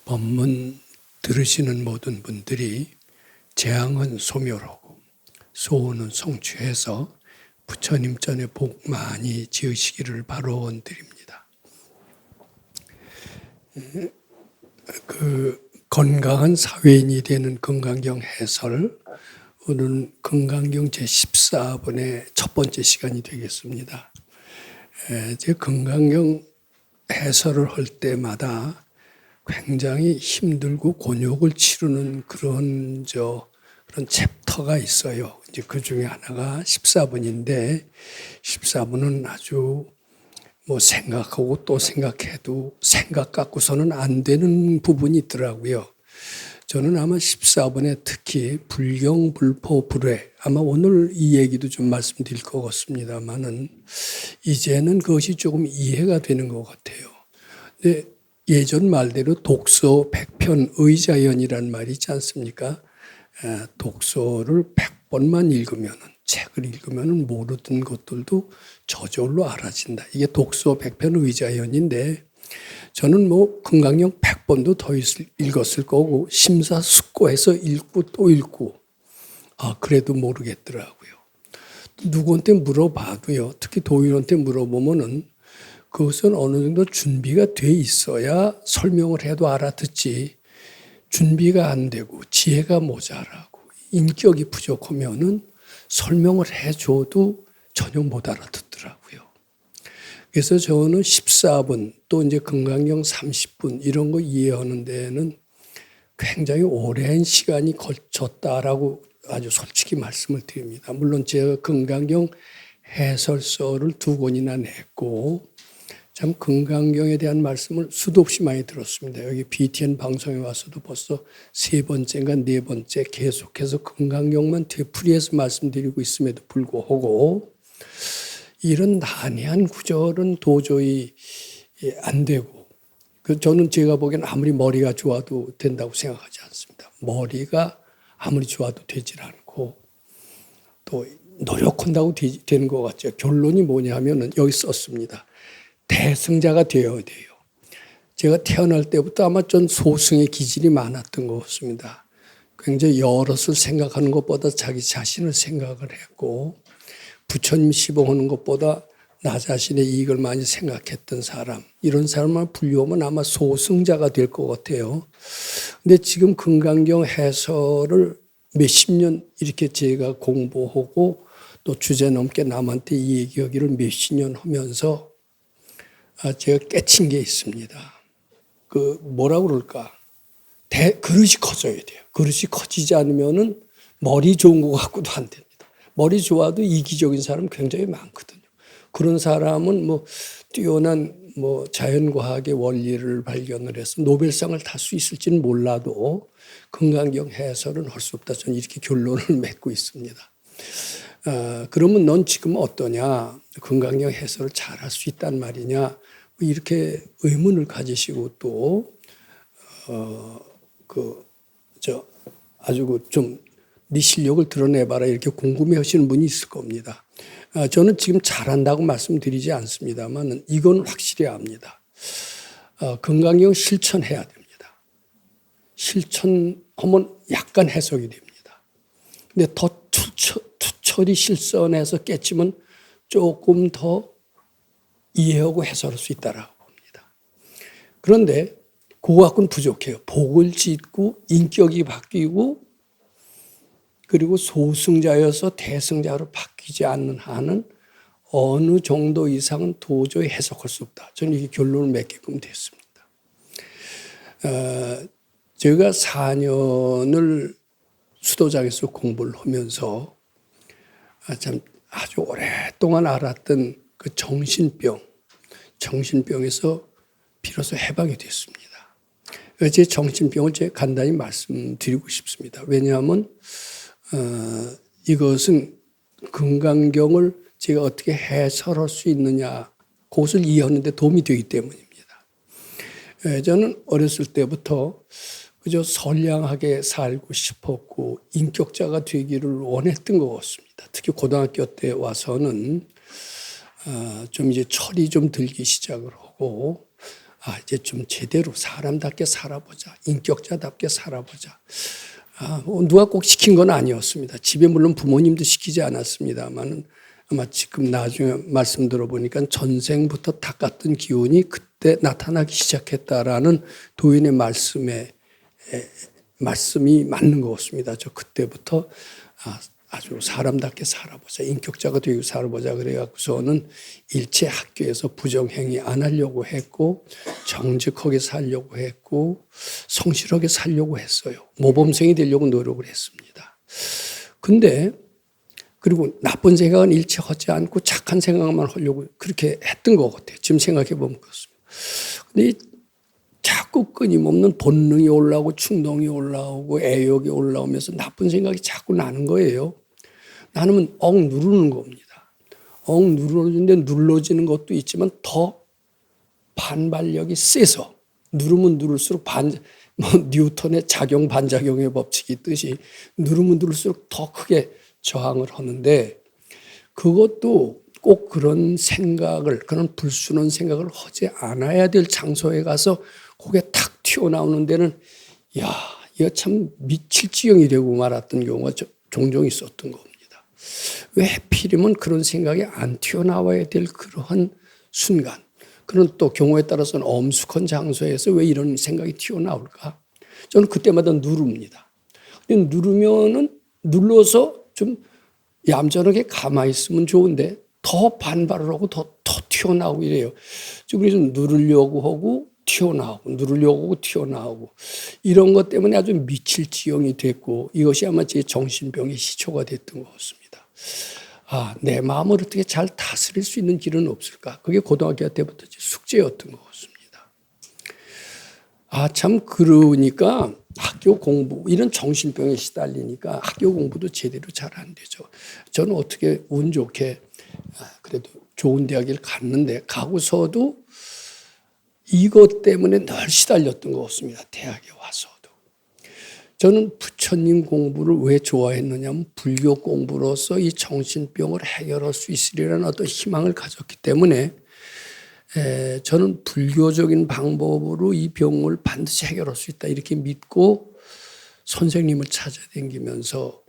법문 들으시는 모든 분들이 재앙은 소멸하고 소원은 성취해서 부처님 전에 복 많이 지으시기를 바라드립니다. 건강한 사회인이 되는 건강경 해설, 오늘은 건강경 제14번의 첫 번째 시간이 되겠습니다. 제 건강경 해설을 할 때마다 굉장히 힘들고 곤욕을 치르는 그런 챕터가 있어요. 이제 그 중에 하나가 14번인데 14번은 아주 생각하고 또 생각해도 생각 갖고서는 안 되는 부분이 있더라고요. 저는 아마 14번에 특히 불경, 불포, 불회, 아마 오늘 이 얘기도 좀 말씀드릴 것 같습니다만은 이제는 그것이 조금 이해가 되는 것 같아요. 근데 예전 말대로 독서 100편 의자연이라는 말이 있지 않습니까? 독서를 100번만 읽으면은, 책을 읽으면은 모르던 것들도 저절로 알아진다. 이게 독서 100편 의자연인데 저는 건강경 100번도 더 읽었을 거고 심사숙고해서 읽고 또 읽고 그래도 모르겠더라고요. 누구한테 물어봐도요. 특히 도인한테 물어보면은 그것은 어느 정도 준비가 돼 있어야 설명을 해도 알아듣지, 준비가 안 되고 지혜가 모자라고 인격이 부족하면은 설명을 해줘도 전혀 못 알아듣더라고요. 그래서 저는 14분 또 이제 건강경 30분 이런 거 이해하는 데에는 굉장히 오랜 시간이 걸쳤다라고 아주 솔직히 말씀을 드립니다. 물론 제가 건강경 해설서를 2권이나 냈고 참 건강경에 대한 말씀을 수도 없이 많이 들었습니다. 여기 BTN 방송에 와서도 벌써 3번째인가 4번째 계속해서 건강경만 되풀이해서 말씀드리고 있음에도 불구하고 이런 난해한 구절은 도저히 안 되고, 저는 제가 보기에는 아무리 머리가 좋아도 된다고 생각하지 않습니다. 머리가 아무리 좋아도 되질 않고 또 노력한다고 되는 것 같죠. 결론이 뭐냐면은 여기 썼습니다. 대승자가 되어야 돼요. 제가 태어날 때부터 아마 좀 소승의 기질이 많았던 것 같습니다. 굉장히 여럿을 생각하는 것보다 자기 자신을 생각을 했고 부처님 시봉하는 것보다 나 자신의 이익을 많이 생각했던 사람, 이런 사람을 분류하면 아마 소승자가 될 것 같아요. 근데 지금 건강경 해설을 몇십 년 이렇게 제가 공부하고 또 주제넘게 남한테 이 얘기하기를 몇십 년 하면서 제가 깨친 게 있습니다. 뭐라고 그럴까? 그릇이 커져야 돼요. 그릇이 커지지 않으면은 머리 좋은 거 갖고도 안 됩니다. 머리 좋아도 이기적인 사람 굉장히 많거든요. 그런 사람은 뛰어난 자연과학의 원리를 발견을 해서 노벨상을 탈 수 있을지는 몰라도 건강경 해설은 할 수 없다. 저는 이렇게 결론을 맺고 있습니다. 그러면 넌 지금 어떠냐? 건강경 해설을 잘할 수 있단 말이냐? 이렇게 의문을 가지시고 또 아주 좀 네 실력을 드러내봐라 이렇게 궁금해하시는 분이 있을 겁니다. 저는 지금 잘한다고 말씀드리지 않습니다만 이건 확실히 압니다. 건강경 실천해야 됩니다. 실천하면 약간 해석이 됩니다. 근데 더 투철이 실천해서 깨치면 조금 더 이해하고 해설할 수 있다라고 봅니다. 그런데 그거 갖고는 부족해요. 복을 짓고 인격이 바뀌고 그리고 소승자여서 대승자로 바뀌지 않는 한은 어느 정도 이상은 도저히 해석할 수 없다. 저는 이게 결론을 맺게끔 됐습니다. 제가 4년을 수도장에서 공부를 하면서 참 아주 오랫동안 알았던 그 정신병에서 비로소 해방이 됐습니다. 제 정신병을 제가 간단히 말씀드리고 싶습니다. 왜냐하면 이것은 건강경을 제가 어떻게 해설할 수 있느냐, 그것을 이해하는 데 도움이 되기 때문입니다. 저는 어렸을 때부터 그저 선량하게 살고 싶었고 인격자가 되기를 원했던 것 같습니다. 특히 고등학교 때 와서는 좀 이제 철이 좀 들기 시작을 하고 이제 좀 제대로 사람답게 살아보자. 인격자답게 살아보자. 누가 꼭 시킨 건 아니었습니다. 집에 물론 부모님도 시키지 않았습니다만 아마 지금 나중에 말씀 들어보니까 전생부터 닦았던 기운이 그때 나타나기 시작했다라는 도인의 말씀이 맞는 것 같습니다. 저 그때부터 아주 사람답게 살아보자. 인격자가 되고 살아보자. 그래갖고서는 일체 학교에서 부정행위 안 하려고 했고 정직하게 살려고 했고 성실하게 살려고 했어요. 모범생이 되려고 노력을 했습니다. 근데 그리고 나쁜 생각은 일체 하지 않고 착한 생각만 하려고 그렇게 했던 것 같아요. 지금 생각해 보면 그렇습니다. 근데 자꾸 끊임없는 본능이 올라오고 충동이 올라오고 애욕이 올라오면서 나쁜 생각이 자꾸 나는 거예요. 나는 누르는 겁니다. 누르는데 눌러지는 것도 있지만 더 반발력이 세서 누르면 누를수록 뉴턴의 작용 반작용의 법칙이 있듯이 누르면 누를수록 더 크게 저항을 하는데 그것도 꼭 그런 생각을 그런 불순한 생각을 하지 않아야 될 장소에 가서 그게 탁 튀어나오는 데는 이거 참 미칠 지경이 되고 말았던 경우가 종종 있었던 겁니다. 왜 하필이면 그런 생각이 안 튀어나와야 될 그러한 순간 그런 또 경우에 따라서는 엄숙한 장소에서 왜 이런 생각이 튀어나올까? 저는 그때마다 누릅니다. 누르면은 눌러서 좀 얌전하게 가만히 있으면 좋은데 더 반발을 하고 더 튀어나오고 이래요. 그래서 누르려고 하고 튀어나오고 누르려고 하고 튀어나오고 이런 것 때문에 아주 미칠 지경이 됐고 이것이 아마 제 정신병의 시초가 됐던 것 같습니다. 내 마음을 어떻게 잘 다스릴 수 있는 길은 없을까? 그게 고등학교 때부터 숙제였던 것 같습니다. 참 그러니까 학교 공부 이런 정신병에 시달리니까 학교 공부도 제대로 잘 안 되죠. 저는 어떻게 운 좋게 그래도 좋은 대학을 갔는데 가고서도 이것 때문에 늘 시달렸던 것 같습니다. 대학에 와서도. 저는 부처님 공부를 왜 좋아했느냐면 불교 공부로서 이 정신병을 해결할 수 있으리라는 어떤 희망을 가졌기 때문에 저는 불교적인 방법으로 이 병을 반드시 해결할 수 있다 이렇게 믿고 선생님을 찾아다니면서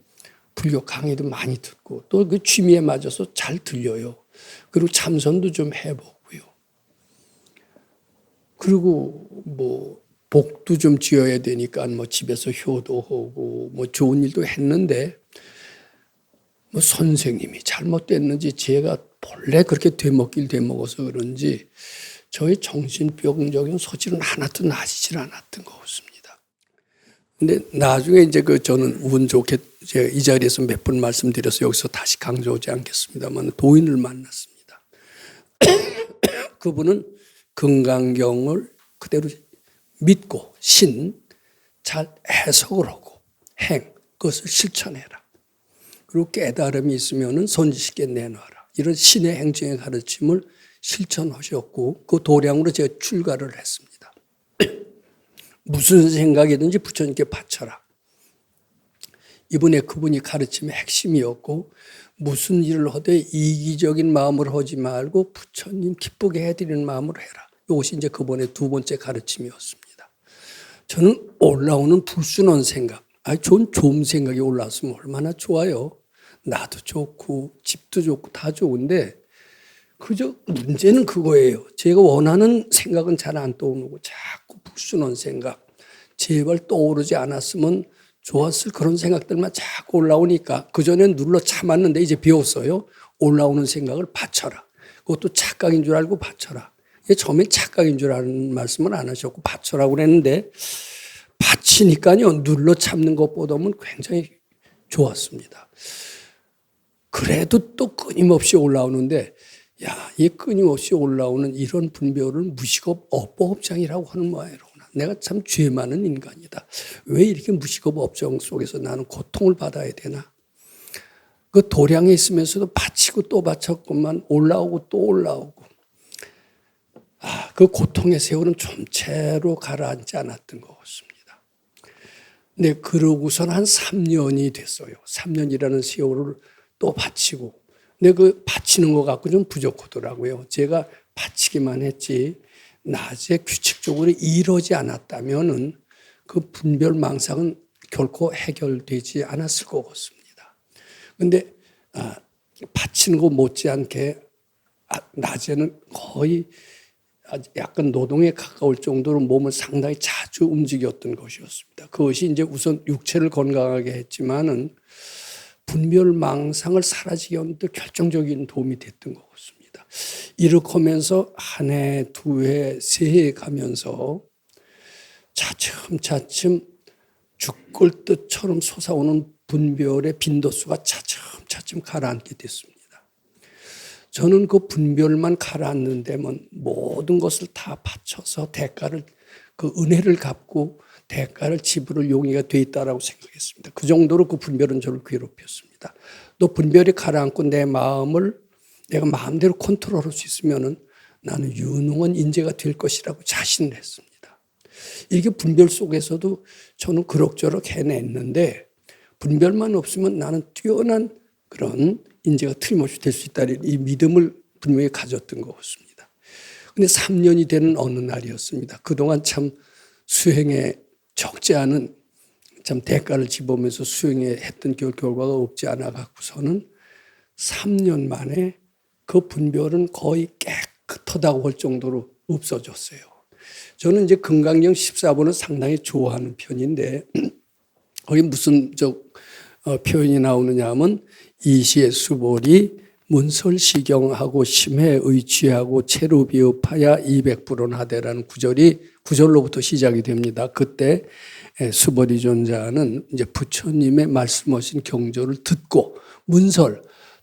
불교 강의도 많이 듣고 또 그 취미에 맞아서 잘 들려요. 그리고 참선도 좀 해보고요. 그리고 복도 좀 지어야 되니까 집에서 효도하고 좋은 일도 했는데 선생님이 잘못됐는지 제가 본래 그렇게 되먹어서 그런지 저의 정신병적인 소질은 하나도 나아지질 않았던 것 같습니다. 근데 나중에 이제 저는 운 좋게 제가 이 자리에서 몇 번 말씀드려서 여기서 다시 강조하지 않겠습니다만 도인을 만났습니다. 그분은 금강경을 그대로 믿고 잘 해석을 하고 그것을 실천해라. 그리고 깨달음이 있으면 손짓있게 내놔라. 이런 신의 행정의 가르침을 실천하셨고 그 도량으로 제가 출가를 했습니다. 무슨 생각이든지 부처님께 바쳐라. 이번에 그분이 가르침의 핵심이었고 무슨 일을 하되 이기적인 마음으로 하지 말고 부처님 기쁘게 해드리는 마음으로 해라. 이것이 이제 그분의 두 번째 가르침이었습니다. 저는 올라오는 불순한 생각, 좋은 생각이 올라왔으면 얼마나 좋아요. 나도 좋고 집도 좋고 다 좋은데 그저 문제는 그거예요. 제가 원하는 생각은 잘 안 떠오르고 자꾸 불순한 생각, 제발 떠오르지 않았으면 좋았을 그런 생각들만 자꾸 올라오니까 그전엔 눌러 참았는데 이제 배웠어요. 올라오는 생각을 바쳐라. 그것도 착각인 줄 알고 바쳐라. 처음엔 착각인 줄 아는 말씀은 안 하셨고 바쳐라고 그랬는데 바치니까요. 눌러 참는 것보다는 굉장히 좋았습니다. 그래도 또 끊임없이 올라오는데 이 끊임없이 올라오는 이런 분별을 무식업 업보업장이라고 하는 모양이로구나. 내가 참 죄 많은 인간이다. 왜 이렇게 무식업 업장 속에서 나는 고통을 받아야 되나? 그 도량에 있으면서도 바치고 또 바쳤구만 올라오고 또 올라오고 그 고통의 세월은 좀채로 가라앉지 않았던 것 같습니다. 근데 그러고선 한 3년이 됐어요. 3년이라는 세월을 또 바치고 근데 그 바치는 것 같고 좀 부족하더라고요. 제가 바치기만 했지 낮에 규칙적으로 이루어지 않았다면은 그 분별망상은 결코 해결되지 않았을 것 같습니다. 그런데 바치는 거 못지않게 낮에는 거의 약간 노동에 가까울 정도로 몸을 상당히 자주 움직였던 것이었습니다. 그것이 이제 우선 육체를 건강하게 했지만은 분별망상을 사라지게 하는데 결정적인 도움이 됐던 것 같습니다. 이렇게 하면서 한 해, 두 해, 세 해 가면서 차츰차츰 죽을 듯처럼 솟아오는 분별의 빈도수가 차츰차츰 가라앉게 됐습니다. 저는 그 분별만 가라앉는다면 모든 것을 다 바쳐서 대가를, 그 은혜를 갚고 대가를 지불할 용의가 돼 있다라고 생각했습니다. 그 정도로 그 분별은 저를 괴롭혔습니다. 또 분별이 가라앉고 내 마음을 내가 마음대로 컨트롤할 수 있으면은 나는 유능한 인재가 될 것이라고 자신을 했습니다. 이렇게 분별 속에서도 저는 그럭저럭 해냈는데 분별만 없으면 나는 뛰어난 그런 인재가 틀림없이 될 수 있다는 이 믿음을 분명히 가졌던 것 같습니다. 그런데 3년이 되는 어느 날이었습니다. 그동안 참 수행에 적지 않은 참 대가를 집으면서 수행에 했던 결과가 없지 않아 갖고서는 3년 만에 그 분별은 거의 깨끗하다고 할 정도로 없어졌어요. 저는 이제 금강경 14번을 상당히 좋아하는 편인데 거기 무슨 표현이 나오느냐 하면 이시의 수벌이 문설시경하고 심해 의취하고 체루비읍하야 200불원하되라는 구절로부터 시작이 됩니다. 그때 수벌이 존자는 이제 부처님의 말씀하신 경조를 듣고 문설,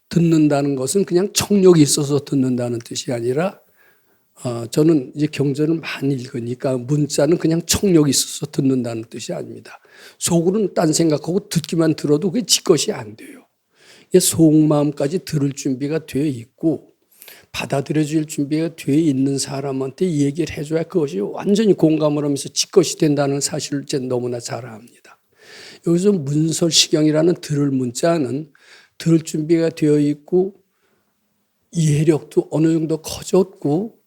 듣는다는 것은 그냥 청력이 있어서 듣는다는 뜻이 아니라 저는 이제 경전을 많이 읽으니까 문자는 그냥 청력이 있어서 듣는다는 뜻이 아닙니다. 속으로는 딴 생각하고 듣기만 들어도 그게 지 것이 안 돼요. 속마음까지 들을 준비가 되어 있고 받아들여질 준비가 되어 있는 사람한테 얘기를 해줘야 그것이 완전히 공감을 하면서 지 것이 된다는 사실을 이제 너무나 잘 압니다. 여기서 문설시경이라는 들을 문자는 들을 준비가 되어 있고 이해력도 어느 정도 커졌고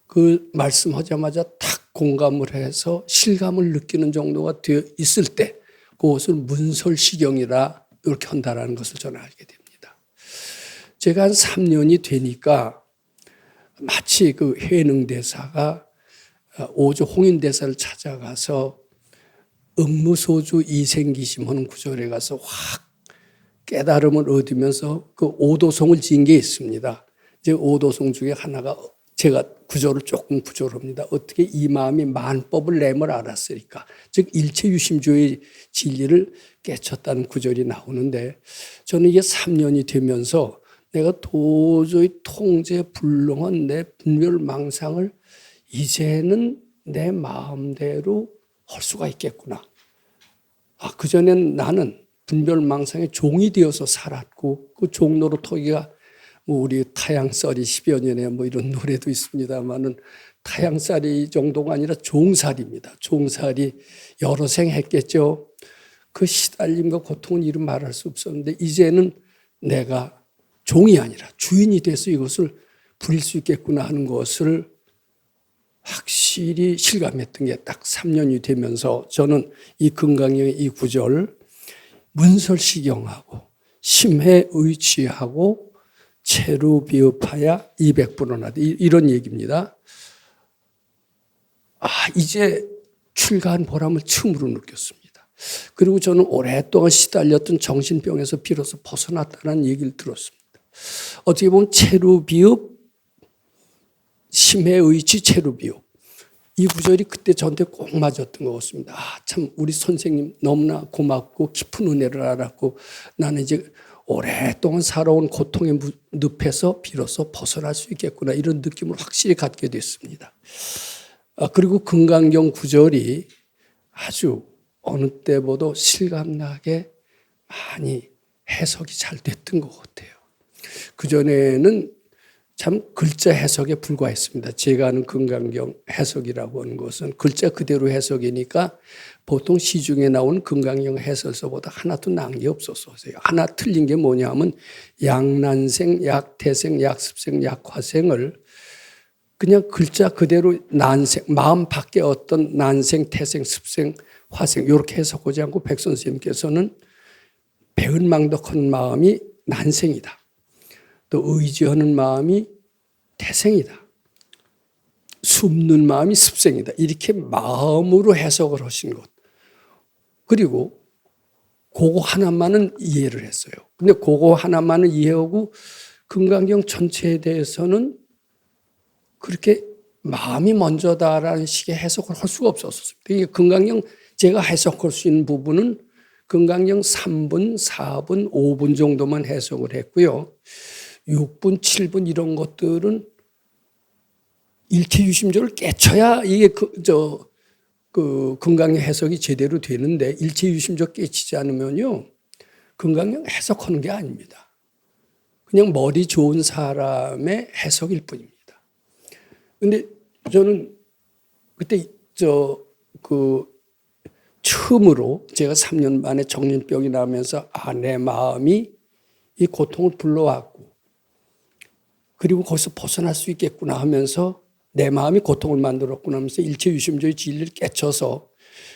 그 말씀하자마자 탁 공감을 해서 실감을 느끼는 정도가 되어 있을 때 그것을 문설시경이라 이렇게 한다라는 것을 저는 알게 됩니다. 제가 한 3년이 되니까 마치 그 해능대사가 오조 홍인대사를 찾아가서 응무소주 이생기심 하는 구절에 가서 확 깨달음을 얻으면서 그 오도송을 지은 게 있습니다. 이제 오도송 중에 하나가 제가 구절을 조금 구절합니다. 어떻게 이 마음이 만법을 내물 알았으리까. 즉 일체유심조의 진리를 깨쳤다는 구절이 나오는데 저는 이게 3년이 되면서 내가 도저히 통제 불능한 내 분별망상을 이제는 내 마음대로 할 수가 있겠구나. 그전엔 나는 분별망상의 종이 되어서 살았고 그 종 노릇하기가 우리 타양살이 10여 년에 이런 노래도 있습니다만은 타양살이 정도가 아니라 종살입니다. 종살이 여러 생 했겠죠. 그 시달림과 고통은 이루 말할 수 없었는데 이제는 내가 종이 아니라 주인이 돼서 이것을 부릴 수 있겠구나 하는 것을 확실히 실감했던 게 딱 3년이 되면서 저는 이 금강경의 이 구절 문설시경하고 심해 의취하고 체루비읍하야 200불원하되 이런 얘기입니다. 이제 출가한 보람을 처음으로 느꼈습니다. 그리고 저는 오랫동안 시달렸던 정신병에서 비로소 벗어났다는 얘기를 들었습니다. 어떻게 보면 체루비읍, 심해 의취 체루비읍 이 구절이 그때 저한테 꼭 맞았던 것 같습니다. 참 우리 선생님 너무나 고맙고 깊은 은혜를 알았고 나는 이제 오랫동안 살아온 고통의 늪에서 비로소 벗어날 수 있겠구나 이런 느낌을 확실히 갖게 됐습니다. 그리고 금강경 구절이 아주 어느 때보다 실감나게 많이 해석이 잘 됐던 것 같아요. 그전에는 참 글자 해석에 불과했습니다. 제가 아는 금강경 해석이라고 하는 것은 글자 그대로 해석이니까 보통 시중에 나온 금강경 해설서보다 하나도 난 게 없었어요. 하나 틀린 게 뭐냐 하면 약난생, 약태생, 약습생, 약화생을 그냥 글자 그대로 난생, 마음 밖에 어떤 난생, 태생, 습생, 화생 이렇게 해석하지 않고 백 선생님께서는 배은망덕한 마음이 난생이다. 또 의지하는 마음이 태생이다. 숨는 마음이 습생이다. 이렇게 마음으로 해석을 하신 것. 그리고 그거 하나만은 이해를 했어요. 근데 그거 하나만은 이해하고 금강경 전체에 대해서는 그렇게 마음이 먼저다라는 식의 해석을 할 수가 없었어요. 그러니까 금강경 제가 해석할 수 있는 부분은 금강경 3분, 4분, 5분 정도만 해석을 했고요. 6분, 7분 이런 것들은 일체유심조를 깨쳐야 이게 금강경 해석이 제대로 되는데 일체유심조 깨치지 않으면요. 금강경 해석하는 게 아닙니다. 그냥 머리 좋은 사람의 해석일 뿐입니다. 근데 저는 그때 처음으로 제가 3년 만에 정신병이 나면서 내 마음이 이 고통을 불러왔고 그리고 거기서 벗어날 수 있겠구나 하면서 내 마음이 고통을 만들었구나 하면서 일체유심조의 진리를 깨쳐서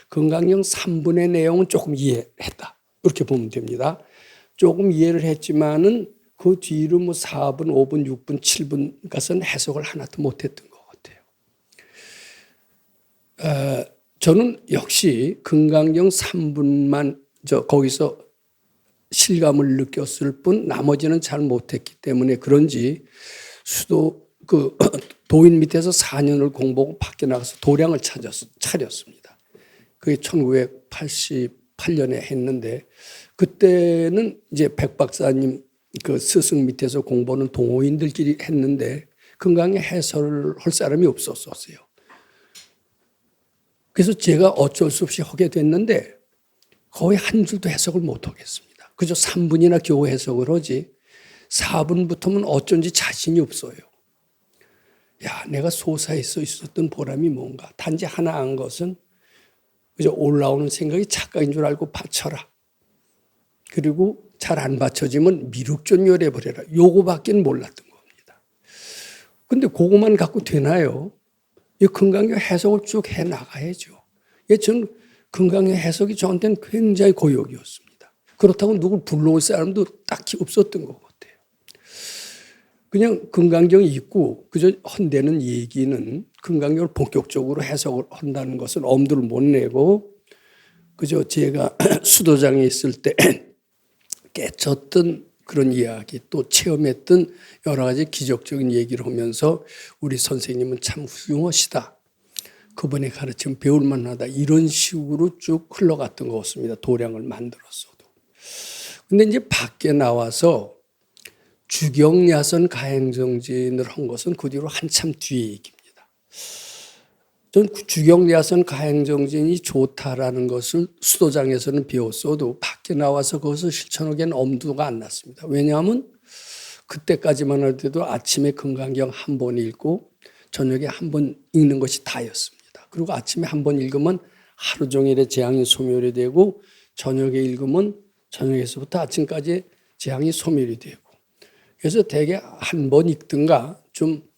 금강경 3분의 내용은 조금 이해했다. 이렇게 보면 됩니다. 조금 이해를 했지만은 그 뒤로 4분, 5분, 6분, 7분 가서는 해석을 하나도 못했던 것 같아요. 저는 역시 금강경 3분만 거기서 실감을 느꼈을 뿐 나머지는 잘 못했기 때문에 그런지 도인 밑에서 4년을 공부하고 밖에 나가서 도량을 차렸습니다. 그게 1988년에 했는데 그때는 이제 백 박사님 그 스승 밑에서 공부하는 동호인들끼리 했는데 금강경 해설을 할 사람이 없었어요. 그래서 제가 어쩔 수 없이 하게 됐는데 거의 한 줄도 해석을 못 하겠습니다. 그저 3분이나 겨우 해석을 하지 4분부터는 어쩐지 자신이 없어요. 야, 내가 소사에 써 있었던 보람이 뭔가. 단지 하나 안 것은 그저 올라오는 생각이 착각인 줄 알고 바쳐라. 그리고 잘 안 받쳐지면 미륵존열해버려라. 요거밖에 몰랐던 겁니다. 근데 그거만 갖고 되나요? 이 금강경 해석을 쭉 해나가야죠. 저는 금강경 해석이 저한테는 굉장히 고역이었습니다. 그렇다고 누굴 불러올 사람도 딱히 없었던 것 같아요. 그냥 금강경이 있고 그저 헌대는 얘기는 금강경을 본격적으로 해석을 한다는 것은 엄두를 못 내고 그저 제가 수도장에 있을 때 깨쳤던 그런 이야기 또 체험했던 여러 가지 기적적인 얘기를 하면서 우리 선생님은 참 훌륭하시다. 그분의 가르침 배울 만하다. 이런 식으로 쭉 흘러갔던 것 같습니다. 도량을 만들었어도. 근데 이제 밖에 나와서 주경야선 가행정진을 한 것은 그 뒤로 한참 뒤의 얘기입니다. 전 주경야선 가행정진이 좋다라는 것을 수도장에서는 배웠어도 밖에 나와서 그것을 실천하기엔 엄두가 안 났습니다. 왜냐하면 그때까지만 하더라도 아침에 금강경 한 번 읽고 저녁에 한 번 읽는 것이 다였습니다. 그리고 아침에 한 번 읽으면 하루 종일의 재앙이 소멸이 되고 저녁에 읽으면 저녁에서부터 아침까지 재앙이 소멸이 되고 그래서 대개 한 번 읽든가 좀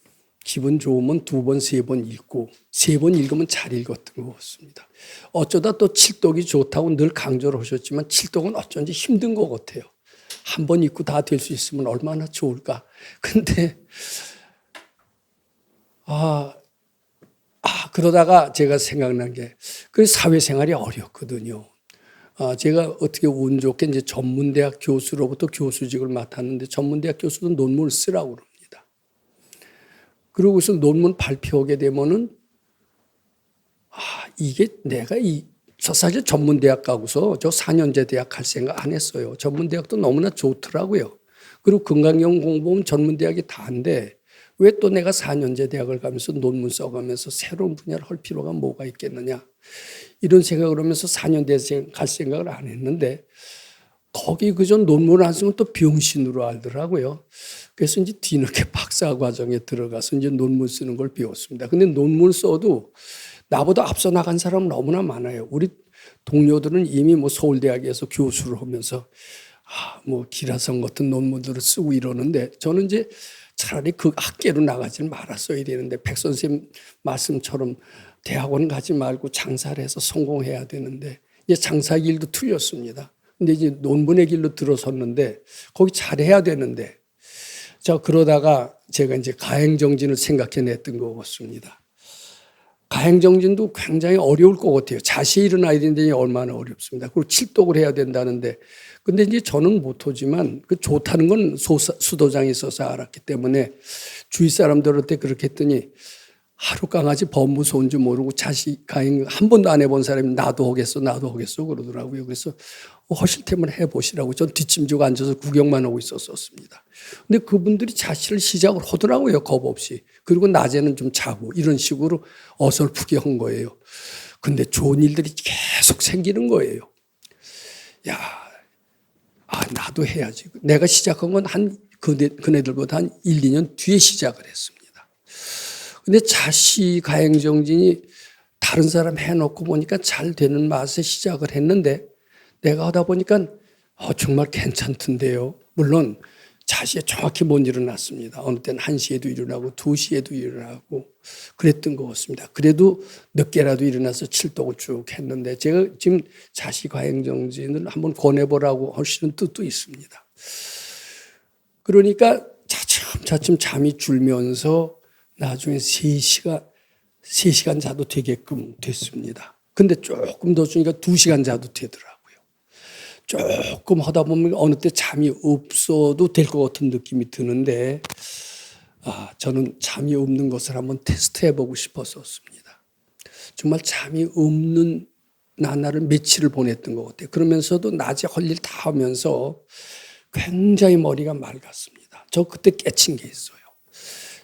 기분 좋으면 2번, 3번 읽고 3번 읽으면 잘 읽었던 것 같습니다. 어쩌다 또 칠독이 좋다고 늘 강조를 하셨지만 칠독은 어쩐지 힘든 것 같아요. 한 번 읽고 다 될 수 있으면 얼마나 좋을까. 근데 그러다가 제가 생각난 게 그 사회생활이 어렵거든요. 제가 어떻게 운 좋게 이제 전문대학 교수로부터 교수직을 맡았는데 전문대학 교수도 논문을 쓰라고 그럽니다. 그러고서 논문 발표하게 되면은 이게 내가 저 사실 전문대학 가고서 저 4년제 대학 갈 생각 안 했어요. 전문대학도 너무나 좋더라고요. 그리고 금강경 공부하면 전문대학이 다인데 왜 또 내가 4년제 대학을 가면서 논문 써가면서 새로운 분야를 할 필요가 뭐가 있겠느냐. 이런 생각을 하면서 4년제 갈 생각을 안 했는데 거기 그저 논문을 안 쓰면 또 병신으로 알더라고요. 그래서 이제 뒤늦게 박사 과정에 들어가서 이제 논문 쓰는 걸 배웠습니다. 근데 논문 써도 나보다 앞서 나간 사람은 너무나 많아요. 우리 동료들은 이미 서울대학에서 교수를 하면서 기라성 같은 논문들을 쓰고 이러는데 저는 이제 차라리 그 학계로 나가지 말았어야 되는데 백 선생님 말씀처럼 대학원 가지 말고 장사를 해서 성공해야 되는데 이제 장사 길도 틀렸습니다. 근데 이제 논문의 길로 들어섰는데 거기 잘해야 되는데 자 그러다가 제가 이제 가행정진을 생각해냈던 것 같습니다. 가행정진도 굉장히 어려울 것 같아요. 자세히 일어나야 되는데 얼마나 어렵습니다. 그리고 칠독을 해야 된다는데 근데 이제 저는 못하지만 그 좋다는 건 수도장이 있어서 알았기 때문에 주위 사람들한테 그렇게 했더니 하루 강아지 법 무서운 줄 모르고 자식 가행 한 번도 안 해본 사람이 나도 하겠어 그러더라고요. 그래서 하실 테면 해보시라고 전 뒷짐지고 앉아서 구경만 하고 있었습니다. 근데 그분들이 자시를 시작을 하더라고요. 겁 없이. 그리고 낮에는 좀 자고 이런 식으로 어설프게 한 거예요. 근데 좋은 일들이 계속 생기는 거예요. 야, 나도 해야지. 내가 시작한 건 그네들보다 한 1, 2년 뒤에 시작을 했습니다. 근데 자시 가행정진이 다른 사람 해놓고 보니까 잘 되는 맛에 시작을 했는데 내가 하다 보니까 정말 괜찮던데요. 물론 자시에 정확히 못 일어났습니다. 어느 때는 1시에도 일어나고 2시에도 일어나고 그랬던 것 같습니다. 그래도 늦게라도 일어나서 칠독을 쭉 했는데 제가 지금 자시 가행정진을 한번 권해보라고 하시는 뜻도 있습니다. 그러니까 차츰 잠이 줄면서 나중에 3시간 자도 되게끔 됐습니다. 근데 조금 더 주니까 2시간 자도 되더라고요. 조금 하다 보면 어느 때 잠이 없어도 될 것 같은 느낌이 드는데 저는 잠이 없는 것을 한번 테스트해보고 싶었습니다. 정말 잠이 없는 나날을 며칠을 보냈던 것 같아요. 그러면서도 낮에 할 일 다 하면서 굉장히 머리가 맑았습니다. 저 그때 깨친 게 있어요.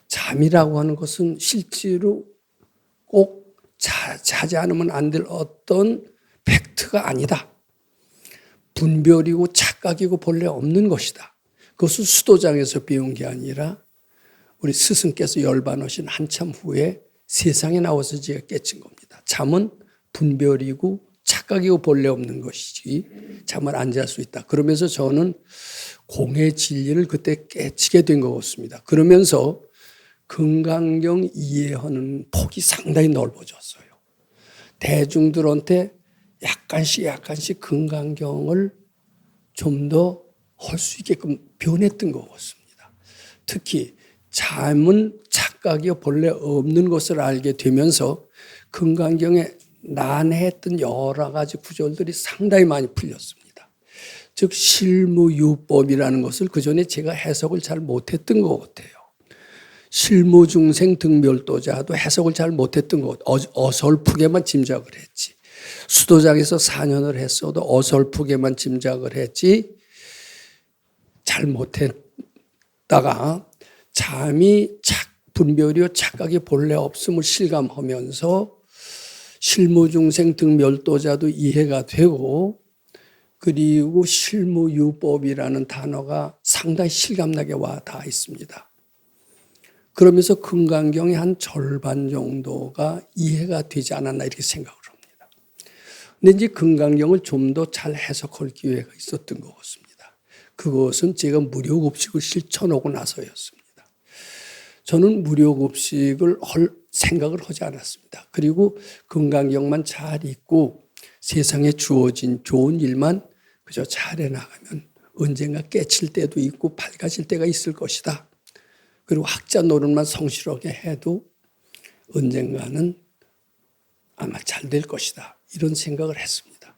잠이라고 하는 것은 실제로 꼭 자지 않으면 안 될 어떤 팩트가 아니다. 분별이고 착각이고 본래 없는 것이다. 그것은 수도장에서 배운 게 아니라 우리 스승께서 열반하신 한참 후에 세상에 나와서 제가 깨친 겁니다. 잠은 분별이고 착각이고 본래 없는 것이지 잠을 안 잘 수 있다. 그러면서 저는 공의 진리를 그때 깨치게 된 것 같습니다. 그러면서 건강경 이해하는 폭이 상당히 넓어졌어요. 대중들한테 약간씩 건강경을 좀 더 할 수 있게끔 변했던 것 같습니다. 특히 잠은 착각이 본래 없는 것을 알게 되면서 건강경에 난해했던 여러 가지 구절들이 상당히 많이 풀렸습니다. 즉 실무유법이라는 것을 그전에 제가 해석을 잘 못했던 것 같아요. 실무중생 등멸도자도 해석을 잘 못했던 것 같아요. 어설프게만 짐작을 했지. 수도장에서 4년을 했어도 어설프게만 짐작을 했지 잘 못했다가 잠이 분별이요 착각이 본래 없음을 실감하면서 실무중생 등멸도자도 이해가 되고 그리고 실무유법이라는 단어가 상당히 실감나게 와 닿아 있습니다. 그러면서 건강경의 한 절반 정도가 이해가 되지 않았나 이렇게 생각을 합니다. 근데 이제 건강경을 좀 더 잘 해석할 기회가 있었던 것 같습니다. 그것은 제가 무료급식을 실천하고 나서였습니다. 저는 무료급식을 할 생각을 하지 않았습니다. 그리고 건강경만 잘 읽고 세상에 주어진 좋은 일만 그저 잘해 나가면 언젠가 깨칠 때도 있고 밝아질 때가 있을 것이다. 그리고 학자 노릇만 성실하게 해도 언젠가는 아마 잘 될 것이다. 이런 생각을 했습니다.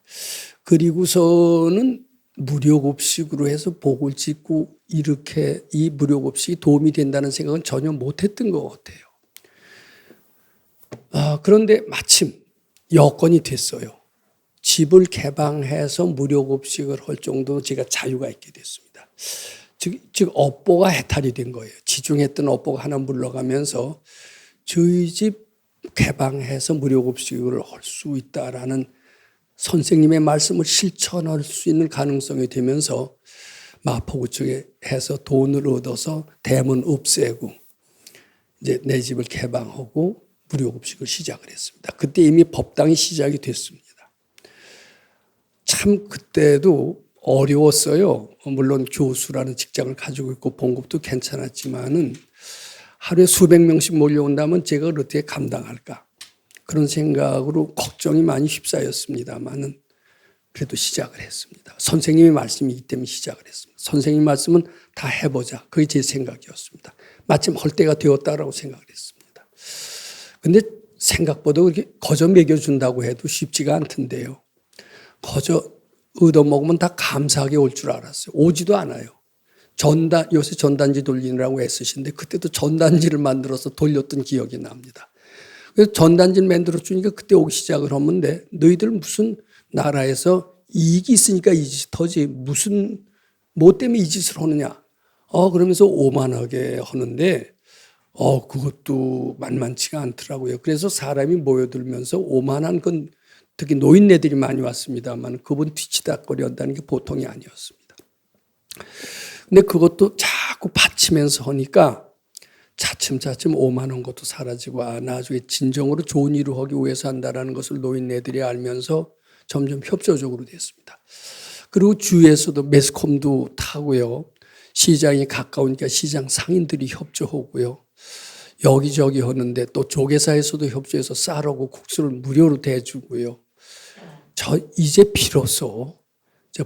그리고서는 무료급식으로 해서 복을 짓고 이렇게 이 무료급식이 도움이 된다는 생각은 전혀 못했던 것 같아요. 그런데 마침 여건이 됐어요. 집을 개방해서 무료급식을 할 정도로 제가 자유가 있게 됐습니다. 즉 업보가 해탈이 된 거예요. 지중했던 업보가 하나 물러가면서 저희 집 개방해서 무료급식을 할 수 있다라는 선생님의 말씀을 실천할 수 있는 가능성이 되면서 마포구 쪽에 해서 돈을 얻어서 대문 없애고 이제 내 집을 개방하고 무료급식을 시작을 했습니다. 그때 이미 법당이 시작이 됐습니다. 참 그때도 어려웠어요. 물론 교수라는 직장을 가지고 있고 봉급도 괜찮았지만은 하루에 수백 명씩 몰려온다면 제가 어떻게 감당할까? 그런 생각으로 걱정이 많이 휩싸였습니다만은 그래도 시작을 했습니다. 선생님의 말씀이기 때문에 시작을 했습니다. 선생님 말씀은 다 해보자. 그게 제 생각이었습니다. 마침 할 때가 되었다라고 생각을 했습니다. 근데 생각보다 그렇게 거저 먹여준다고 해도 쉽지가 않던데요. 거저 얻어먹으면 다 감사하게 올 줄 알았어요. 오지도 않아요. 요새 전단지 돌리느라고 애쓰시는데 그때도 전단지를 만들어서 돌렸던 기억이 납니다. 그래서 전단지를 만들어 주니까 그때 오기 시작을 하는데 너희들 무슨 나라에서 이익이 있으니까 이 짓 하지 무슨 뭐 때문에 이 짓을 하느냐. 그러면서 오만하게 하는데 그것도 만만치가 않더라고요. 그래서 사람이 모여들면서 오만한 건 특히 노인네들이 많이 왔습니다만 그분 뒤치다거리 한다는 게 보통이 아니었습니다. 근데 그것도 자꾸 받치면서 하니까 차츰차츰 오만한 것도 사라지고 나중에 진정으로 좋은 일을 하기 위해서 한다는 것을 노인네들이 알면서 점점 협조적으로 됐습니다. 그리고 주위에서도 매스컴도 타고요. 시장이 가까우니까 시장 상인들이 협조하고요. 여기저기 하는데 또 조계사에서도 협조해서 쌀하고 국수를 무료로 대주고요. 이제 비로소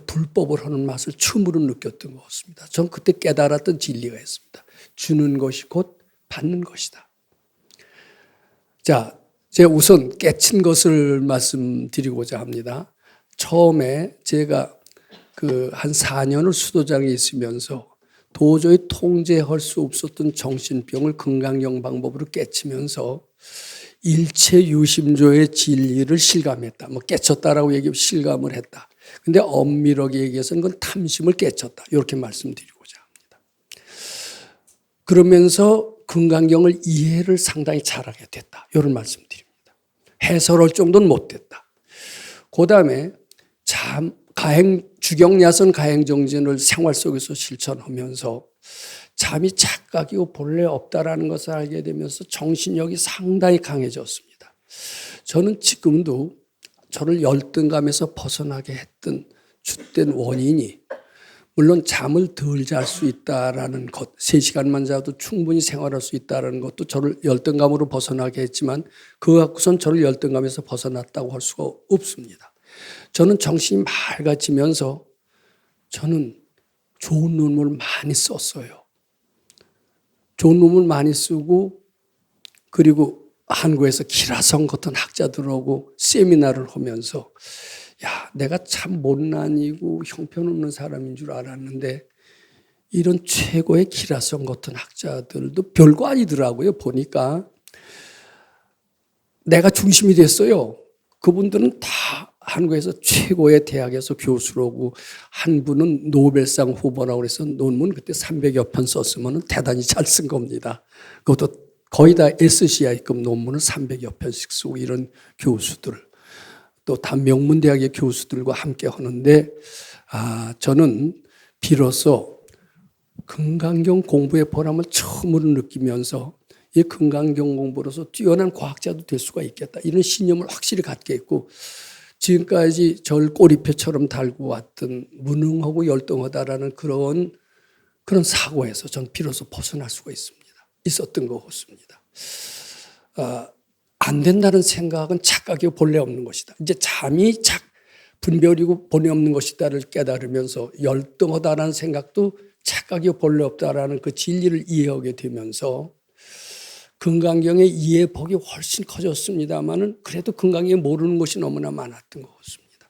불법을 하는 맛을 처음으로 느꼈던 것 같습니다. 전 그때 깨달았던 진리가 있습니다. 주는 것이 곧 받는 것이다. 자, 제가 우선 깨친 것을 말씀드리고자 합니다. 처음에 제가 한 4년을 수도장에 있으면서 도저히 통제할 수 없었던 정신병을 건강경 방법으로 깨치면서 일체 유심조의 진리를 실감했다. 깨쳤다라고 얘기하면 실감을 했다. 근데 엄밀하게 얘기해서는 그건 탐심을 깨쳤다. 이렇게 말씀드리고자 합니다. 그러면서 건강경을 이해를 상당히 잘하게 됐다. 이런 말씀드립니다. 해설할 정도는 못 됐다. 그 다음에 주경야선 가행정진을 생활 속에서 실천하면서 잠이 착각이고 본래 없다라는 것을 알게 되면서 정신력이 상당히 강해졌습니다. 저는 지금도 저를 열등감에서 벗어나게 했던 주된 원인이 물론 잠을 덜 잘 수 있다라는 것, 3시간만 자도 충분히 생활할 수 있다는 것도 저를 열등감으로 벗어나게 했지만 그거 갖고선 저를 열등감에서 벗어났다고 할 수가 없습니다. 저는 정신이 맑아지면서 저는 좋은 논문을 많이 썼어요. 좋은 논문을 많이 쓰고 그리고 한국에서 기라성 같은 학자들하고 세미나를 하면서 내가 참 못난이고 형편없는 사람인 줄 알았는데 이런 최고의 기라성 같은 학자들도 별거 아니더라고요. 보니까 내가 중심이 됐어요. 그분들은 다 한국에서 최고의 대학에서 교수라고 한 분은 노벨상 후보라고 그래서 논문 그때 300여 편 썼으면 대단히 잘 쓴 겁니다. 그것도 거의 다 SCI급 논문을 300여 편씩 쓰고 이런 교수들 또 다 명문대학의 교수들과 함께 하는데 저는 비로소 건강경 공부의 보람을 처음으로 느끼면서 이 건강경 공부로서 뛰어난 과학자도 될 수가 있겠다. 이런 신념을 확실히 갖게 했고 지금까지 절 꼬리표처럼 달고 왔던 무능하고 열등하다라는 그런 사고에서 전 비로소 벗어날 수가 있었던 것 같습니다. 안 된다는 생각은 착각이고 본래 없는 것이다. 이제 잠이 분별이고 본래 없는 것이다를 깨달으면서 열등하다라는 생각도 착각이고 본래 없다라는 그 진리를 이해하게 되면서 건강경의 이해폭이 훨씬 커졌습니다만은 그래도 건강경에 모르는 것이 너무나 많았던 것 같습니다.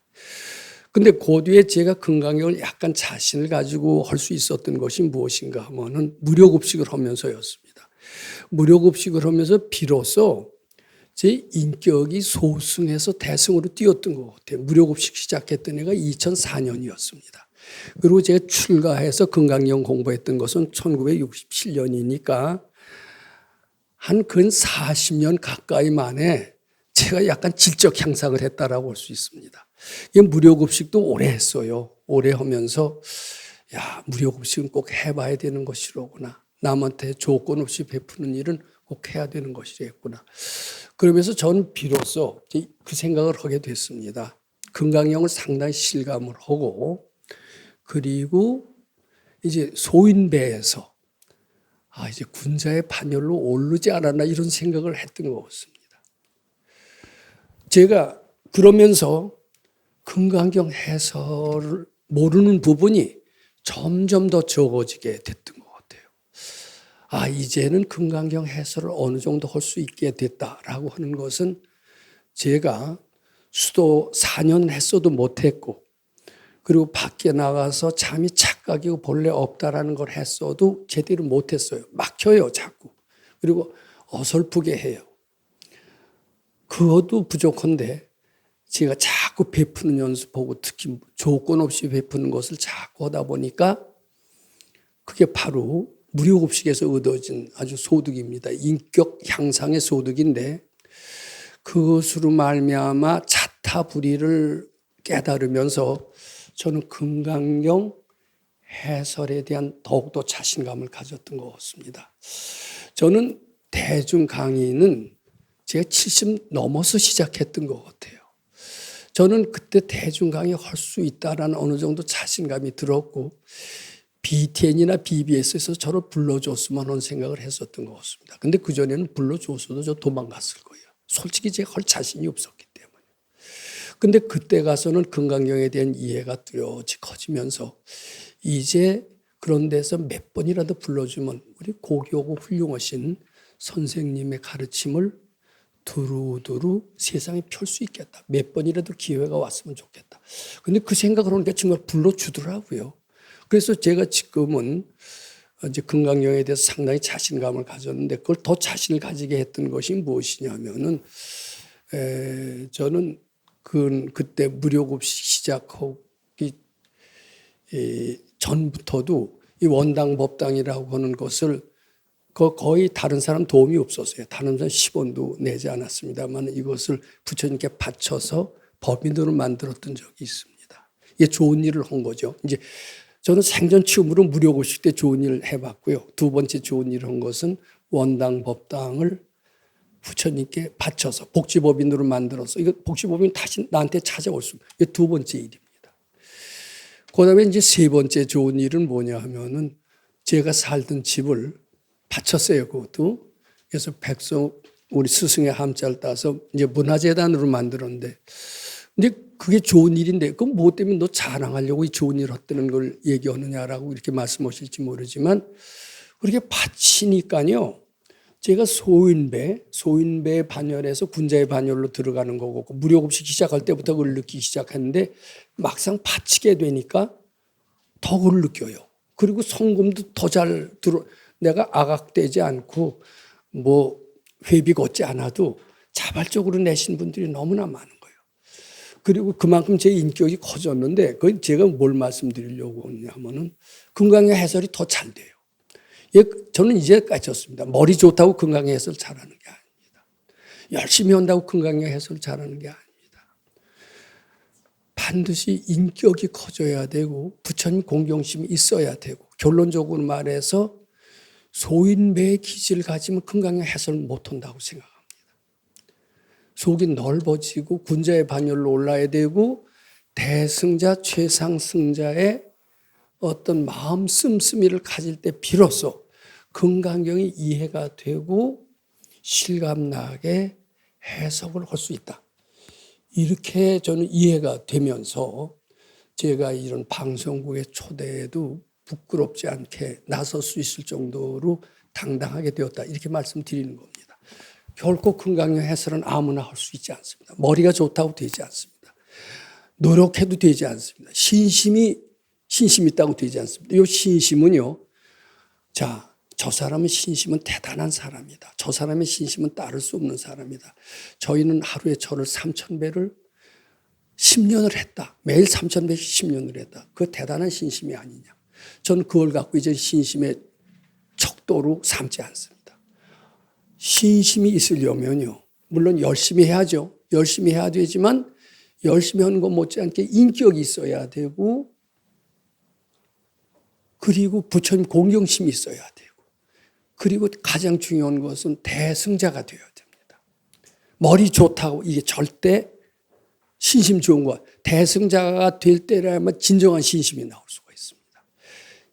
근데 그 뒤에 제가 건강경을 약간 자신을 가지고 할 수 있었던 것이 무엇인가 하면은 무료급식을 하면서였습니다. 무료급식을 하면서 비로소 제 인격이 소승에서 대승으로 뛰었던 것 같아요. 무료급식 시작했던 해가 2004년이었습니다. 그리고 제가 출가해서 건강경 공부했던 것은 1967년이니까 한 근 40년 가까이 만에 제가 약간 질적 향상을 했다라고 할 수 있습니다. 이 무료급식도 오래 했어요. 오래 하면서 무료급식은 꼭 해봐야 되는 것이로구나. 남한테 조건 없이 베푸는 일은 꼭 해야 되는 것이겠구나. 그러면서 저는 비로소 그 생각을 하게 됐습니다. 건강경을 상당히 실감을 하고 그리고 이제 소인배에서 이제 군자의 반열로 오르지 않았나 이런 생각을 했던 것 같습니다. 제가 그러면서 금강경 해설을 모르는 부분이 점점 더 적어지게 됐던 것 같아요. 이제는 금강경 해설을 어느 정도 할 수 있게 됐다라고 하는 것은 제가 수도 4년 했어도 못했고, 그리고 밖에 나가서 잠이 착각이고 본래 없다라는 걸 했어도 제대로 못했어요. 막혀요, 자꾸. 그리고 어설프게 해요. 그것도 부족한데 제가 자꾸 베푸는 연습하고 특히 조건 없이 베푸는 것을 자꾸 하다 보니까 그게 바로 무료급식에서 얻어진 아주 소득입니다. 인격 향상의 소득인데, 그것으로 말미암아 자타불이를 깨달으면서 저는 금강경 해설에 대한 더욱더 자신감을 가졌던 것 같습니다. 저는 대중 강의는 제가 70 넘어서 시작했던 것 같아요. 저는 그때 대중 강의 할 수 있다라는 어느 정도 자신감이 들었고, BTN이나 BBS에서 저를 불러줬으면 하는 생각을 했었던 것 같습니다. 근데 그전에는 불러줬어도 저 도망갔을 거예요. 솔직히 제가 할 자신이 없었기 때문에. 근데 그때 가서는 금강경에 대한 이해가 뚜렷이 커지면서 이제 그런 데서 몇 번이라도 불러주면 우리 고교고 훌륭하신 선생님의 가르침을 두루두루 세상에 펼 수 있겠다. 몇 번이라도 기회가 왔으면 좋겠다. 근데 그 생각을 하니까 정말 불러주더라고요. 그래서 제가 지금은 이제 금강경에 대해서 상당히 자신감을 가졌는데, 그걸 더 자신을 가지게 했던 것이 무엇이냐면은, 저는 그때 무료급식 시작하기 전부터도 이 원당법당이라고 하는 것을 거의 다른 사람 도움이 없었어요. 다른 사람 10원도 내지 않았습니다만 이것을 부처님께 바쳐서 법인으로 만들었던 적이 있습니다. 이게 좋은 일을 한 거죠. 이제 저는 생전 처음으로 무료급식 때 좋은 일을 해봤고요. 두 번째 좋은 일을 한 것은 원당 법당을 부처님께 바쳐서 복지법인으로 만들어서, 이거 복지법인 다시 나한테 찾아올 수 있는, 이게 두 번째 일입니다. 그 다음에 이제 세 번째 좋은 일은 뭐냐 하면은 제가 살던 집을 바쳤어요, 그것도. 그래서 백성, 우리 스승의 함자를 따서 이제 문화재단으로 만들었는데, 근데 그게 좋은 일인데, 그럼 뭐 때문에 너 자랑하려고 이 좋은 일 했다는 걸 얘기하느냐라고 이렇게 말씀하실지 모르지만, 그렇게 바치니까요, 제가 소인배 반열에서 군자의 반열로 들어가는 거고, 무료급식 시작할 때부터 그걸 느끼기 시작했는데, 막상 바치게 되니까 더 그걸 느껴요. 그리고 성금도 더 잘 들어, 내가 악악되지 않고 뭐 회비 걷지 않아도 자발적으로 내신 분들이 너무나 많은 거예요. 그리고 그만큼 제 인격이 커졌는데, 그건 제가 뭘 말씀드리려고 하냐면은 금강경 해설이 더 잘 돼요. 저는 이제까지 졌습니다. 머리 좋다고 금강경 해설 잘하는 게 아닙니다. 열심히 한다고 금강경 해설 잘하는 게 아닙니다. 반드시 인격이 커져야 되고 부처님 공경심이 있어야 되고, 결론적으로 말해서 소인배의 기질을 가지면 금강경 해설 못한다고 생각합니다. 속이 넓어지고 군자의 반열로 올라야 되고, 대승자 최상승자의 어떤 마음 씀씀이를 가질 때 비로소 금강경이 이해가 되고 실감나게 해석을 할 수 있다. 이렇게 저는 이해가 되면서 제가 이런 방송국의 초대에도 부끄럽지 않게 나설 수 있을 정도로 당당하게 되었다, 이렇게 말씀드리는 겁니다. 결코 금강경 해설은 아무나 할 수 있지 않습니다. 머리가 좋다고 되지 않습니다. 노력해도 되지 않습니다. 신심 있다고 되지 않습니다. 이 신심은요, 저 사람의 신심은 대단한 사람이다. 저 사람의 신심은 따를 수 없는 사람이다. 저희는 하루에 절을 3,000배를 10년을 했다. 매일 3,000배씩 10년을 했다. 그 대단한 신심이 아니냐. 저는 그걸 갖고 이제 신심의 척도로 삼지 않습니다. 신심이 있으려면요, 물론 열심히 해야죠. 열심히 해야 되지만 열심히 하는 것 못지않게 인격이 있어야 되고, 그리고 부처님 공경심이 있어야 되고, 그리고 가장 중요한 것은 대승자가 되어야 됩니다. 머리 좋다고 이게 절대 신심 좋은 거, 대승자가 될 때라면 진정한 신심이 나올 수가 있습니다.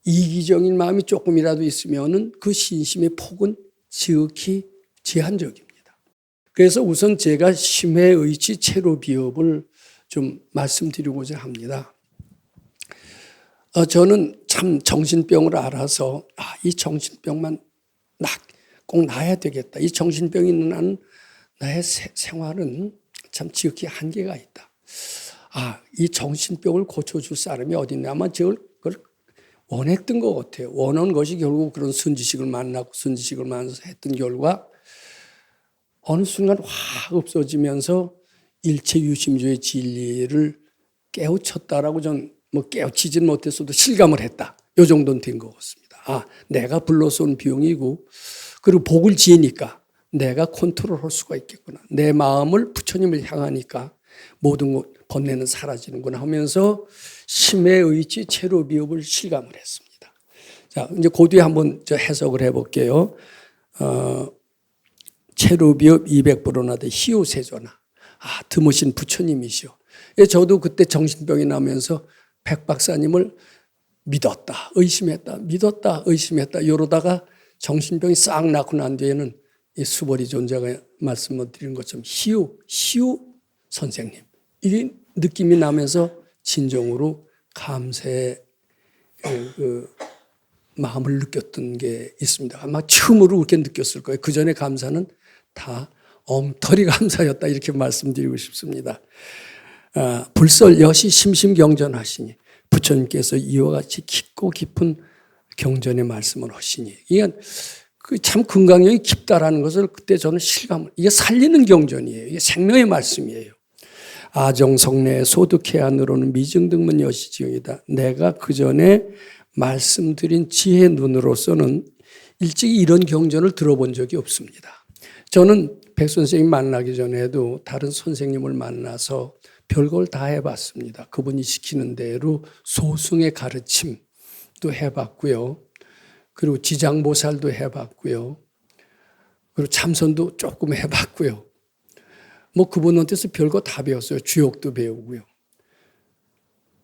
이기적인 마음이 조금이라도 있으면은 그 신심의 폭은 지극히 제한적입니다. 그래서 우선 제가 심회의치 체로비업을 좀 말씀드리고자 합니다. 저는 참 정신병을 알아서 이 정신병만 꼭 나아야 되겠다. 이 정신병이 있는 한 나의 생활은 참 지극히 한계가 있다. 이 정신병을 고쳐줄 사람이 어디 있냐. 아마 그걸 원했던 것 같아요. 원한 것이 결국 그런 순지식을 만나고 순지식을 만나서 했던 결과 어느 순간 확 없어지면서 일체 유심주의 진리를 깨우쳤다라고 전 깨우치지는 못했어도 실감을 했다. 이 정도는 된 것 같습니다. 내가 불러서 온 비용이고 그리고 복을 지으니까 내가 컨트롤할 수가 있겠구나. 내 마음을 부처님을 향하니까 모든 번뇌는 사라지는구나 하면서 심의 의지 체로비업을 실감을 했습니다. 자, 이제 그 뒤에 한번 해석을 해볼게요. 체로비업 200불어나되 희우세조나. 드무신 부처님이시오. 저도 그때 정신병이 나면서 백 박사님을 믿었다, 의심했다, 믿었다, 의심했다. 이러다가 정신병이 싹 나고 난 뒤에는 이 수보리 존자가 말씀을 드린 것처럼 희우 선생님. 이 느낌이 나면서 진정으로 감사의 그 마음을 느꼈던 게 있습니다. 아마 처음으로 그렇게 느꼈을 거예요. 그 전에 감사는 다 엉터리 감사였다 이렇게 말씀드리고 싶습니다. 불설 여시 심심경전하시니 부처님께서 이와 같이 깊고 깊은 경전의 말씀을 하시니 이게 참 건강력이 깊다라는 것을 그때 저는 실감을 이게 살리는 경전이에요. 이게 생명의 말씀이에요. 아정성내 소득해안으로는 미증등문 여시지경이다. 내가 그 전에 말씀드린 지혜 눈으로서는 일찍이 이런 경전을 들어본 적이 없습니다. 저는 백 선생님 만나기 전에도 다른 선생님을 만나서 별걸 다 해봤습니다. 그분이 시키는 대로 소승의 가르침도 해봤고요. 그리고 지장보살도 해봤고요. 그리고 참선도 조금 해봤고요. 그분한테서 별거 다 배웠어요. 주역도 배우고요.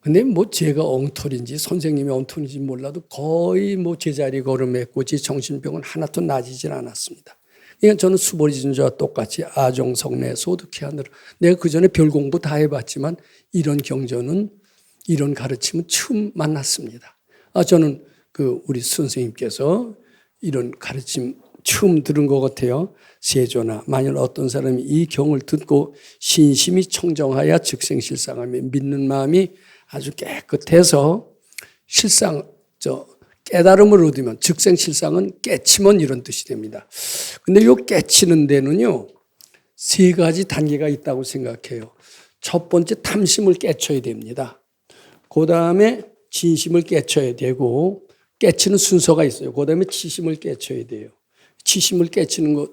근데 제가 엉터리인지 선생님이 엉터리인지 몰라도 거의 제자리 걸음했고 제 정신병은 하나도 나아지질 않았습니다. 그러니까 저는 수보리진자와 똑같이 아정성내 소득해하느라 내가 그전에 별 공부 다 해봤지만 이런 경전은 이런 가르침은 처음 만났습니다. 저는 우리 선생님께서 이런 가르침 처음 들은 것 같아요. 세조나 만일 어떤 사람이 이 경을 듣고 신심이 청정하여 즉생실상하며 믿는 마음이 아주 깨끗해서 깨달음을 얻으면 즉생실상은 깨치면 이런 뜻이 됩니다. 근데 이 깨치는 데는요 3가지 단계가 있다고 생각해요. 첫 번째 탐심을 깨쳐야 됩니다. 그 다음에 진심을 깨쳐야 되고 깨치는 순서가 있어요. 그 다음에 치심을 깨쳐야 돼요. 치심을 깨치는 것,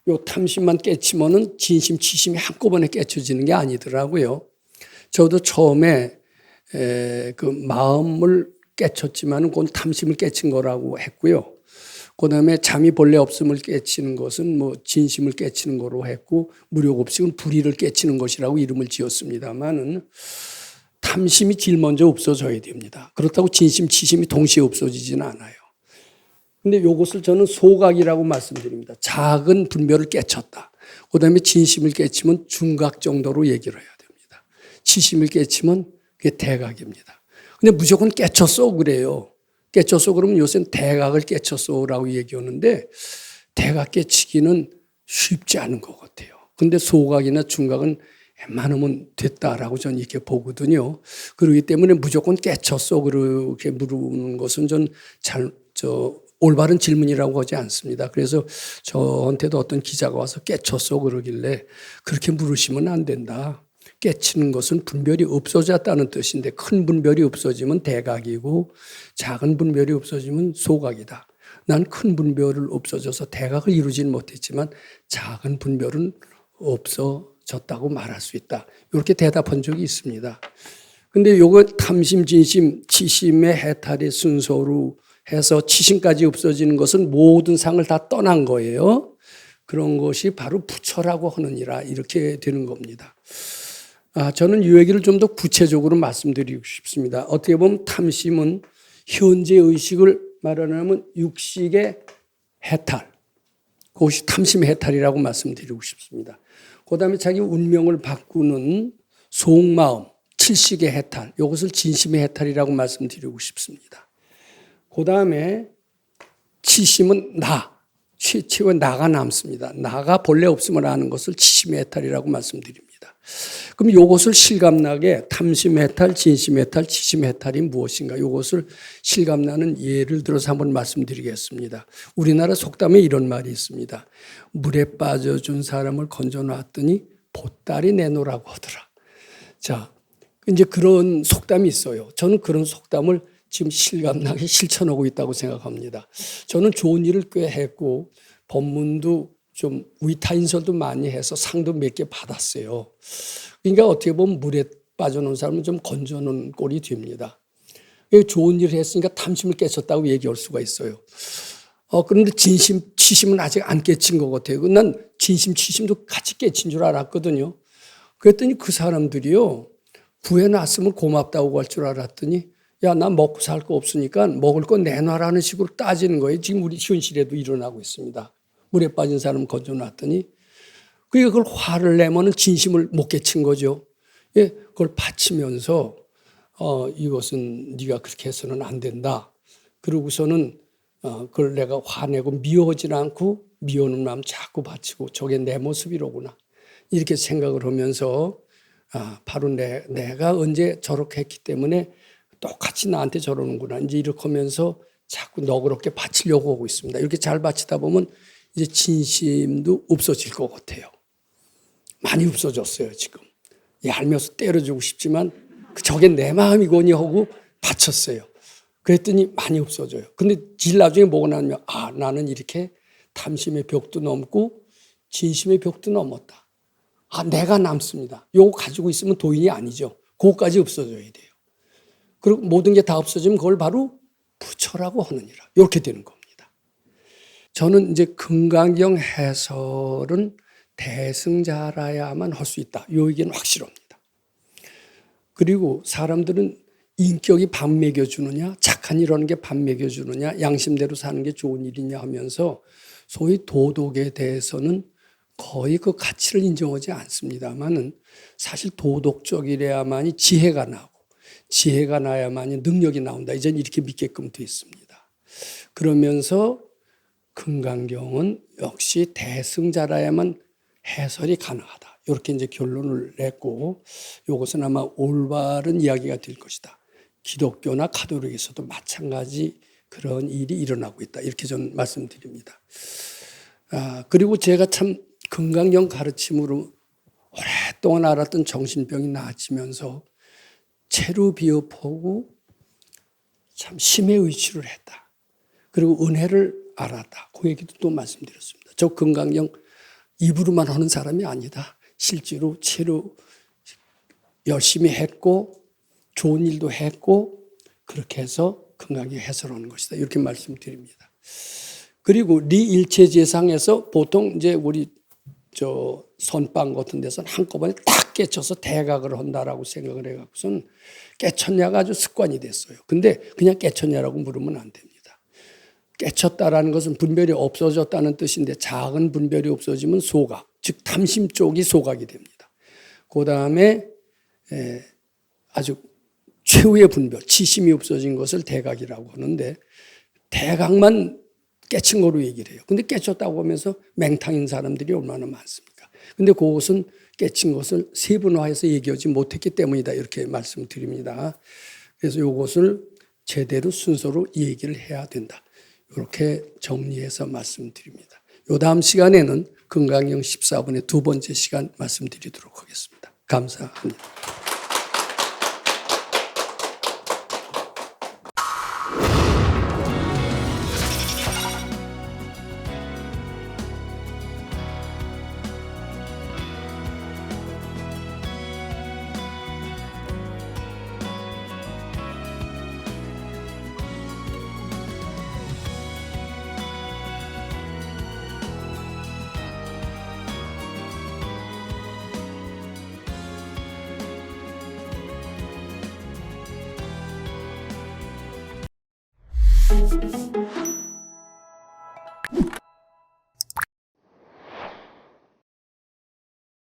요 탐심만 깨치면은 진심, 치심이 한꺼번에 깨쳐지는 게 아니더라고요. 저도 처음에 그 마음을 깨쳤지만 그건 탐심을 깨친 거라고 했고요. 그 다음에 잠이 본래 없음을 깨치는 것은 진심을 깨치는 거로 했고 무력업식은 불의를 깨치는 것이라고 이름을 지었습니다만은 탐심이 제일 먼저 없어져야 됩니다. 그렇다고 진심, 치심이 동시에 없어지지는 않아요. 근데 이것을 저는 소각이라고 말씀드립니다. 작은 분별을 깨쳤다. 그 다음에 진심을 깨치면 중각 정도로 얘기를 해야 됩니다. 치심을 깨치면 그게 대각입니다. 근데 무조건 깨쳤어 그래요. 깨쳤어 그러면 요새는 대각을 깨쳤어라고 얘기하는데 대각 깨치기는 쉽지 않은 것 같아요. 근데 소각이나 중각은 웬만하면 됐다라고 저는 이렇게 보거든요. 그렇기 때문에 무조건 깨쳤어 그렇게 물으는 것은 전 올바른 질문이라고 하지 않습니다. 그래서 저한테도 어떤 기자가 와서 깨쳤어 그러길래 그렇게 물으시면 안 된다. 깨치는 것은 분별이 없어졌다는 뜻인데 큰 분별이 없어지면 대각이고 작은 분별이 없어지면 소각이다. 난 큰 분별을 없어져서 대각을 이루지는 못했지만 작은 분별은 없어졌다고 말할 수 있다. 이렇게 대답한 적이 있습니다. 근데 요거 탐심, 진심, 치심의 해탈의 순서로 해서 치심까지 없어지는 것은 모든 상을 다 떠난 거예요. 그런 것이 바로 부처라고 하느니라 이렇게 되는 겁니다. 저는 이 얘기를 좀 더 구체적으로 말씀드리고 싶습니다. 어떻게 보면 탐심은 현재 의식을 말하자면 육식의 해탈, 그것이 탐심의 해탈이라고 말씀드리고 싶습니다. 그 다음에 자기 운명을 바꾸는 속마음, 칠식의 해탈, 이것을 진심의 해탈이라고 말씀드리고 싶습니다. 그 다음에 치심은 치고 나가 남습니다. 나가 본래 없음을 아는 것을 치심의 해탈이라고 말씀드립니다. 그럼 이것을 실감나게 탐심의 해탈, 진심의 해탈, 치심의 해탈이 무엇인가? 이것을 실감나는 예를 들어서 한번 말씀드리겠습니다. 우리나라 속담에 이런 말이 있습니다. 물에 빠져준 사람을 건져놨더니 보따리 내놓으라고 하더라. 자, 이제 그런 속담이 있어요. 저는 그런 속담을 지금 실감나게 실천하고 있다고 생각합니다. 저는 좋은 일을 꽤 했고 법문도 좀 위타인설도 많이 해서 상도 몇 개 받았어요. 그러니까 어떻게 보면 물에 빠져놓은 사람은 좀 건져놓은 꼴이 됩니다. 좋은 일을 했으니까 탐심을 깨쳤다고 얘기할 수가 있어요. 그런데 진심, 치심은 아직 안 깨친 것 같아요. 난 진심, 치심도 같이 깨친 줄 알았거든요. 그랬더니 그 사람들이요, 구해놨으면 고맙다고 할 줄 알았더니 야, 나 먹고 살 거 없으니까 먹을 거 내놔라는 식으로 따지는 거예요. 지금 우리 현실에도 일어나고 있습니다. 물에 빠진 사람 건져놨더니 그러니까 그걸 화를 내면은 진심을 못 깨친 거죠. 예, 그걸 바치면서 이것은 네가 그렇게 해서는 안 된다. 그러고서는 그걸 내가 화내고 미워하지 않고 미워하는 마음 자꾸 바치고 저게 내 모습이로구나. 이렇게 생각을 하면서 바로 내가 언제 저렇게 했기 때문에 똑같이 나한테 저러는구나. 이제 이렇게 하면서 자꾸 너그럽게 바치려고 하고 있습니다. 이렇게 잘 바치다 보면 이제 진심도 없어질 것 같아요. 많이 없어졌어요, 지금. 얄며서 때려주고 싶지만 저게 내 마음이거니 하고 바쳤어요. 그랬더니 많이 없어져요. 근데 제일 나중에 뭐가 나냐면 나는 이렇게 탐심의 벽도 넘고 진심의 벽도 넘었다. 내가 남습니다. 요거 가지고 있으면 도인이 아니죠. 그거까지 없어져야 돼요. 그리고 모든 게 다 없어지면 그걸 바로 부처라고 하느니라. 이렇게 되는 겁니다. 저는 이제 금강경 해설은 대승자라야만 할 수 있다. 이 의견은 확실합니다. 그리고 사람들은 인격이 밥 먹여주느냐, 착한 일 하는 게 밥 먹여주느냐, 양심대로 사는 게 좋은 일이냐 하면서 소위 도덕에 대해서는 거의 그 가치를 인정하지 않습니다만은 사실 도덕적이래야만이 지혜가 나고 지혜가 나야만이 능력이 나온다. 이젠 이렇게 믿게끔 되어 있습니다. 그러면서 금강경은 역시 대승자라야만 해설이 가능하다. 이렇게 이제 결론을 냈고 이것은 아마 올바른 이야기가 될 것이다. 기독교나 가톨릭에서도 마찬가지 그런 일이 일어나고 있다. 이렇게 저는 말씀드립니다. 그리고 제가 참 금강경 가르침으로 오랫동안 알았던 정신병이 나아지면서 체루 비업하고 참 심해 의치를 했다. 그리고 은혜를 알았다. 그 얘기도 또 말씀드렸습니다. 저 금강경 입으로만 하는 사람이 아니다. 실제로 체루 열심히 했고 좋은 일도 했고 그렇게 해서 금강경 해설하는 것이다. 이렇게 말씀드립니다. 그리고 리일체제상에서 보통 이제 우리 선방 같은 데서는 한꺼번에 딱 깨쳐서 대각을 한다라고 생각을 해갖고선 깨쳤냐가 아주 습관이 됐어요. 근데 그냥 깨쳤냐라고 물으면 안 됩니다. 깨쳤다라는 것은 분별이 없어졌다는 뜻인데 작은 분별이 없어지면 소각, 즉 탐심 쪽이 소각이 됩니다. 그 다음에 아주 최후의 분별, 치심이 없어진 것을 대각이라고 하는데 대각만 깨친 거로 얘기를 해요. 근데 깨쳤다고 하면서 맹탕인 사람들이 얼마나 많습니까? 근데 그것은 깨친 것을 세분화해서 얘기하지 못했기 때문이다. 이렇게 말씀드립니다. 그래서 이것을 제대로 순서로 얘기를 해야 된다. 이렇게 정리해서 말씀드립니다. 요 다음 시간에는 금강경 14분의 두 번째 시간 말씀드리도록 하겠습니다. 감사합니다.